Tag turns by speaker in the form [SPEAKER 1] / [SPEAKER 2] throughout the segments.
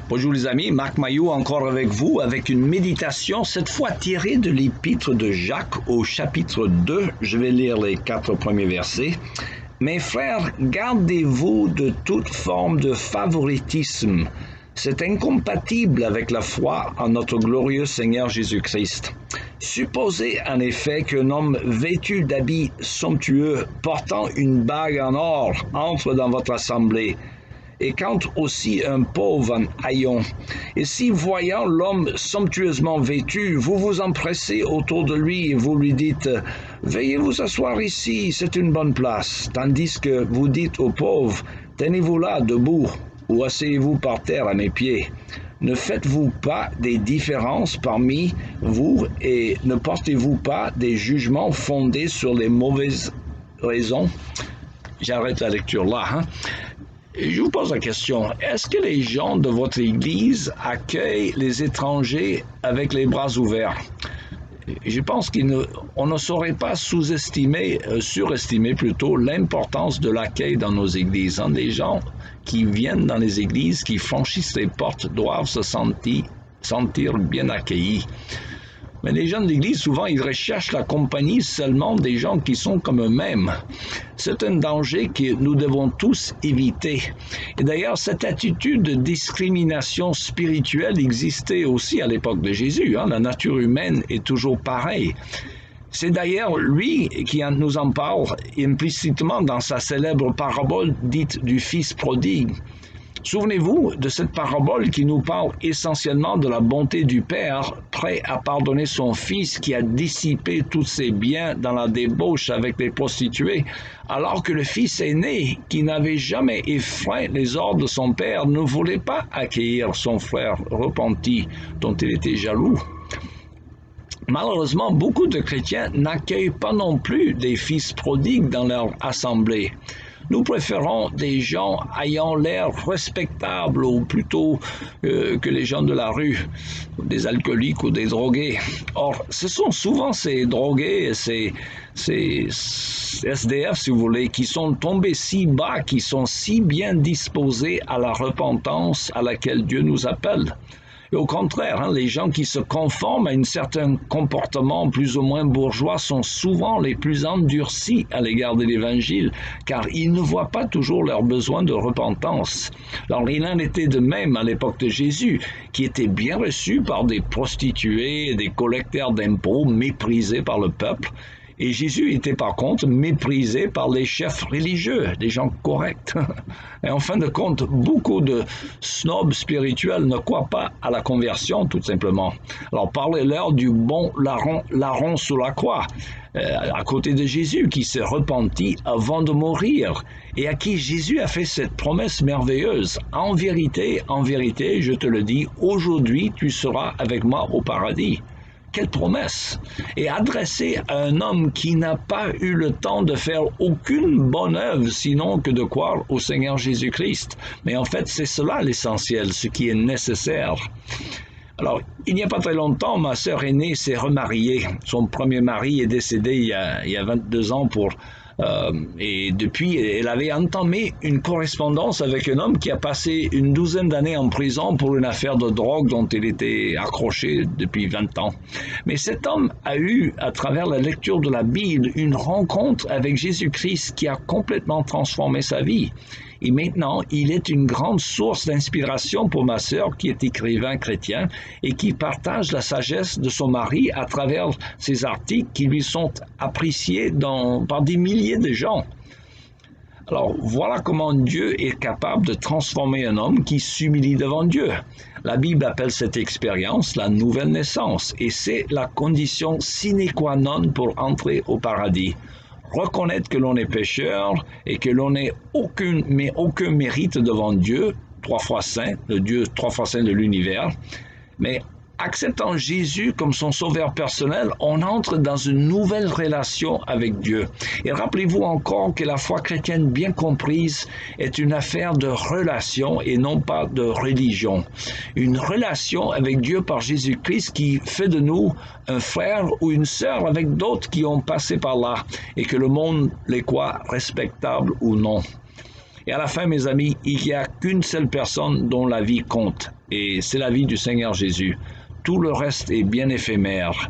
[SPEAKER 1] Bonjour les amis, Marc Maillot encore avec vous avec une méditation, cette fois tirée de l'épître de Jacques au chapitre 2. Je vais lire les 4 premiers versets. Mes frères, gardez-vous de toute forme de favoritisme. C'est incompatible avec la foi en notre glorieux Seigneur Jésus-Christ. Supposez en effet qu'un homme vêtu d'habits somptueux, portant une bague en or, entre dans votre assemblée, et quand aussi un pauvre en haillons. Et si, voyant l'homme somptueusement vêtu, vous vous empressez autour de lui et vous lui dites « Veuillez vous asseoir ici, c'est une bonne place », tandis que vous dites au pauvre « Tenez-vous là, debout » ou « Asseyez-vous par terre à mes pieds ». Ne faites-vous pas des différences parmi vous et ne portez-vous pas des jugements fondés sur les mauvaises raisons? J'arrête la lecture là. Je vous pose la question, est-ce que les gens de votre Église accueillent les étrangers avec les bras ouverts? Je pense qu'on ne saurait pas surestimer plutôt l'importance de l'accueil dans nos églises. Des gens qui viennent dans les églises, qui franchissent les portes, doivent se sentir bien accueillis. Mais les gens de l'Église, souvent, ils recherchent la compagnie seulement des gens qui sont comme eux-mêmes. C'est un danger que nous devons tous éviter. Et d'ailleurs, cette attitude de discrimination spirituelle existait aussi à l'époque de Jésus. La nature humaine est toujours pareille. C'est d'ailleurs lui qui nous en parle implicitement dans sa célèbre parabole dite du Fils prodigue. Souvenez-vous de cette parabole qui nous parle essentiellement de la bonté du Père, prêt à pardonner son Fils qui a dissipé tous ses biens dans la débauche avec les prostituées, alors que le Fils aîné, qui n'avait jamais effreint les ordres de son Père, ne voulait pas accueillir son frère repenti, dont il était jaloux. Malheureusement, beaucoup de chrétiens n'accueillent pas non plus des fils prodigues dans leur assemblée. Nous préférons des gens ayant l'air respectables ou plutôt que les gens de la rue, des alcooliques ou des drogués. Or, ce sont souvent ces drogués, ces SDF, si vous voulez, qui sont tombés si bas, qui sont si bien disposés à la repentance à laquelle Dieu nous appelle. Et au contraire, les gens qui se conforment à un certain comportement plus ou moins bourgeois sont souvent les plus endurcis à l'égard de l'Évangile, car ils ne voient pas toujours leurs besoins de repentance. Alors, il en était de même à l'époque de Jésus, qui était bien reçu par des prostituées et des collecteurs d'impôts méprisés par le peuple. Et Jésus était par contre méprisé par les chefs religieux, des gens corrects. Et en fin de compte, beaucoup de snobs spirituels ne croient pas à la conversion, tout simplement. Alors parlez-leur du bon larron sur la croix, à côté de Jésus, qui s'est repenti avant de mourir, et à qui Jésus a fait cette promesse merveilleuse. En vérité, je te le dis, aujourd'hui tu seras avec moi au paradis. Quelle promesse! Et adressée à un homme qui n'a pas eu le temps de faire aucune bonne œuvre, sinon que de croire au Seigneur Jésus-Christ. Mais en fait, c'est cela l'essentiel, ce qui est nécessaire. Alors, il n'y a pas très longtemps, ma sœur aînée s'est remariée. Son premier mari est décédé il y a 22 ans et depuis, elle avait entamé une correspondance avec un homme qui a passé une douzaine d'années en prison pour une affaire de drogue dont il était accroché depuis 20 ans. Mais cet homme a eu, à travers la lecture de la Bible, une rencontre avec Jésus-Christ qui a complètement transformé sa vie. Et maintenant, il est une grande source d'inspiration pour ma sœur qui est écrivain chrétien et qui partage la sagesse de son mari à travers ses articles qui lui sont appréciés par des milliers de gens. Alors, voilà comment Dieu est capable de transformer un homme qui s'humilie devant Dieu. La Bible appelle cette expérience la nouvelle naissance et c'est la condition sine qua non pour entrer au paradis. Reconnaître que l'on est pécheur et que l'on n'a aucun mérite devant Dieu, 3 fois saint, le Dieu 3 fois saint de l'univers, mais acceptant Jésus comme son sauveur personnel, on entre dans une nouvelle relation avec Dieu. Et rappelez-vous encore que la foi chrétienne bien comprise est une affaire de relation et non pas de religion. Une relation avec Dieu par Jésus-Christ qui fait de nous un frère ou une sœur avec d'autres qui ont passé par là et que le monde les croit respectables ou non. Et à la fin, mes amis, il n'y a qu'une seule personne dont la vie compte. et c'est la vie du Seigneur Jésus. Tout le reste est bien éphémère,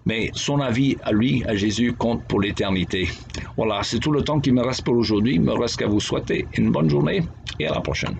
[SPEAKER 1] mais son avis à lui, à Jésus, compte pour l'éternité. Voilà, c'est tout le temps qui me reste pour aujourd'hui. Il me reste qu'à vous souhaiter une bonne journée et à la prochaine.